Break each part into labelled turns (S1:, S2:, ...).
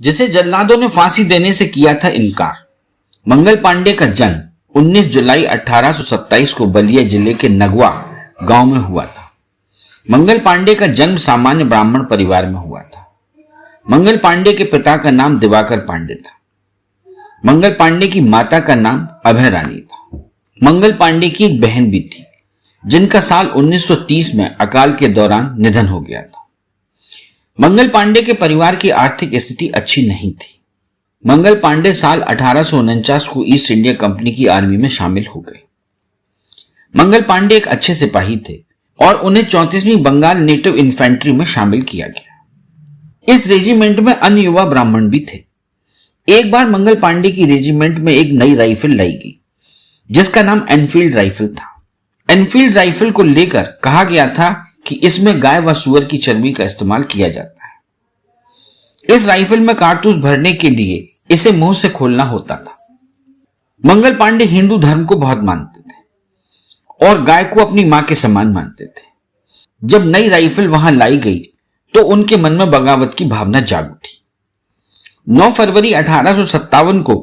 S1: जिसे जल्लादों ने फांसी देने से किया था इनकार। मंगल पांडे का जन्म 19 जुलाई 1827 को बलिया जिले के नगवा गांव में हुआ था। मंगल पांडे का जन्म सामान्य ब्राह्मण परिवार में हुआ था। मंगल पांडे के पिता का नाम दिवाकर पांडे था। मंगल पांडे की माता का नाम अभय रानी था। मंगल पांडे की एक बहन भी थी जिनका साल 1930 में अकाल के दौरान निधन हो गया था। मंगल पांडे के परिवार की आर्थिक स्थिति अच्छी नहीं थी। मंगल पांडे साल 1849 को ईस्ट इंडिया कंपनी की आर्मी में शामिल हो गए। मंगल पांडे एक अच्छे सिपाही थे और उन्हें 34वीं बंगाल नेटिव इन्फेंट्री में शामिल किया गया। इस रेजिमेंट में अन्य युवा ब्राह्मण भी थे। एक बार मंगल पांडे की रेजिमेंट में एक नई राइफल लाई गई जिसका नाम एनफील्ड राइफल था। एनफील्ड राइफल को लेकर कहा गया था कि इसमें गाय व सुअर की चर्बी का इस्तेमाल किया जाता है। इस राइफल में कारतूस भरने के लिए इसे मुंह से खोलना होता था। मंगल पांडे हिंदू धर्म को बहुत मानते थे और गाय को अपनी मां के समान मानते थे। जब नई राइफल वहां लाई गई तो उनके मन में बगावत की भावना जाग उठी। 9 फरवरी 1857 को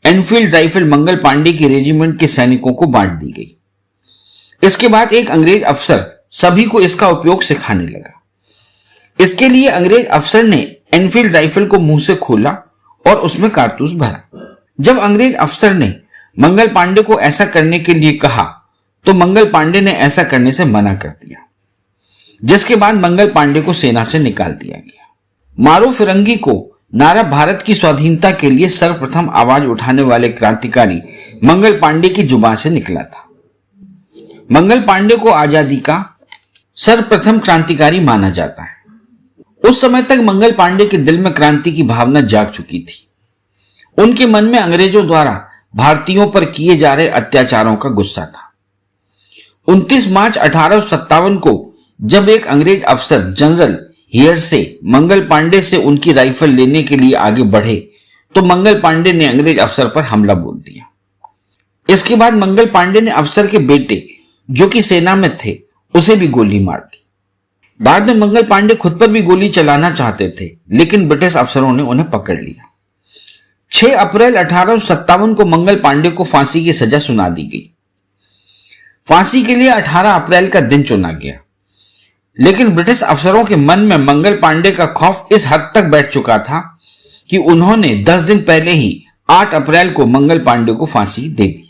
S1: एनफील्ड राइफल मंगल पांडे के रेजिमेंट के सैनिकों को बांट दी गई। इसके बाद एक अंग्रेज अफसर सभी को इसका उपयोग सिखाने लगा। इसके लिए अंग्रेज अफसर ने एनफील्ड राइफल को मुंह से खोला और उसमें कारतूस भरा। जब अंग्रेज अफसर ने मंगल पांडे को ऐसा करने के लिए कहा तो मंगल पांडे ने ऐसा करने से मना कर दिया, जिसके बाद मंगल पांडे को सेना से निकाल दिया गया। मारो फिरंगी को नारा भारत की स्वाधीनता के लिए सर्वप्रथम आवाज उठाने वाले क्रांतिकारी मंगल पांडे की जुबान से निकला था। मंगल पांडे को आजादी का सर्वप्रथम क्रांतिकारी माना जाता है। उस समय तक मंगल पांडे के दिल में क्रांति की भावना जाग चुकी थी। उनके मन में अंग्रेजों द्वारा भारतीयों पर किए जा रहे अत्याचारों का गुस्सा था। 29 मार्च 1857 को जब एक अंग्रेज अफसर जनरल हियर से मंगल पांडे से उनकी राइफल लेने के लिए आगे बढ़े तो मंगल पांडे ने अंग्रेज अफसर पर हमला बोल दिया। इसके बाद मंगल पांडे ने अफसर के बेटे जो कि सेना में थे उसे भी गोली मार दी। बाद में मंगल पांडे खुद पर भी गोली चलाना चाहते थे लेकिन ब्रिटिश अफसरों ने उन्हें पकड़ लिया। 6 अप्रैल 1857 को मंगल पांडे को फांसी की सजा सुना दी गई। फांसी के लिए 18 अप्रैल का दिन चुना गया, लेकिन ब्रिटिश अफसरों के मन में मंगल पांडे का खौफ इस हद तक बैठ चुका था कि उन्होंने 10 दिन पहले ही 8 अप्रैल को मंगल पांडे को फांसी दे दी।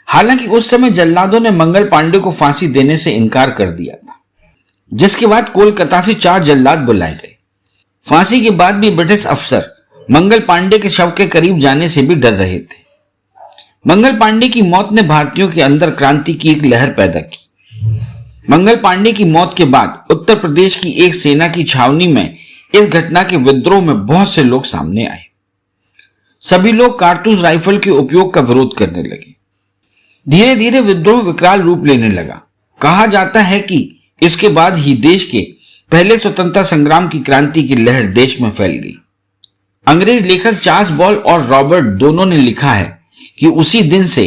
S1: हालांकि उस समय जल्लादों ने मंगल पांडे को फांसी देने से इनकार कर दिया था, जिसके बाद कोलकाता से 4 जल्लाद बुलाए गए। फांसी के बाद भी ब्रिटिश अफसर मंगल पांडे के शव के करीब जाने से भी डर रहे थे। मंगल पांडे की मौत ने भारतीयों के अंदर क्रांति की एक लहर पैदा की। मंगल पांडे की मौत के बाद उत्तर प्रदेश की एक सेना की छावनी में इस घटना के विद्रोह में बहुत से लोग सामने आए। सभी लोग कारतूस राइफल के उपयोग का विरोध करने लगे। धीरे धीरे विद्रोह विकराल रूप लेने लगा। कहा जाता है कि इसके बाद ही देश के पहले स्वतंत्रता संग्राम की क्रांति की लहर देश में फैल गई। अंग्रेज लेखक चार्ल्स बॉल और रॉबर्ट दोनों ने लिखा है कि उसी दिन से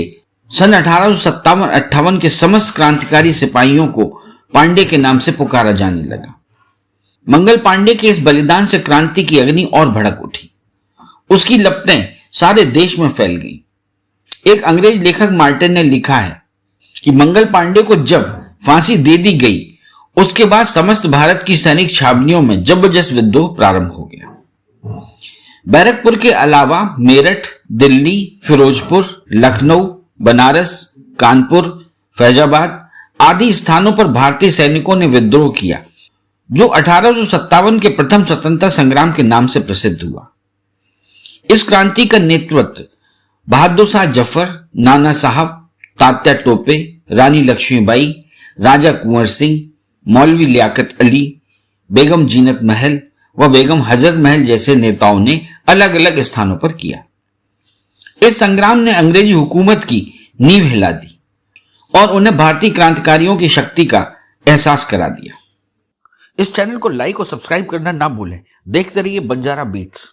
S1: सन 1857-58 के समस्त क्रांतिकारी सिपाहियों को पांडे के नाम से पुकारा जाने लगा। मंगल पांडे के इस बलिदान से क्रांति की अग्नि और भड़क उठी। उसकी लपटें सारे देश में फैल गई। एक अंग्रेज लेखक मार्टिन ने लिखा है कि मंगल पांडे को जब फांसी दे दी गई उसके बाद समस्त भारत की सैनिक छावनियों में जबरदस्त विद्रोह प्रारंभ हो गया। बैरकपुर के अलावा मेरठ, दिल्ली, फिरोजपुर, लखनऊ, बनारस, कानपुर, फैजाबाद आदि स्थानों पर भारतीय सैनिकों ने विद्रोह किया, जो 1857 के प्रथम स्वतंत्रता संग्राम के नाम से प्रसिद्ध हुआ। इस क्रांति का नेतृत्व बहादुर शाह जफर, नाना साहब, तात्या टोपे, रानी लक्ष्मीबाई, राजा कुंवर सिंह, मौलवी लियाकत अली, बेगम जीनत महल व बेगम हजरत महल जैसे नेताओं ने अलग अलग स्थानों पर किया। इस संग्राम ने अंग्रेजी हुकूमत की नींव हिला दी और उन्हें भारतीय क्रांतिकारियों की शक्ति का एहसास करा दिया। इस चैनल को लाइक और सब्सक्राइब करना ना भूलें। देखते रहिए बंजारा बीट्स।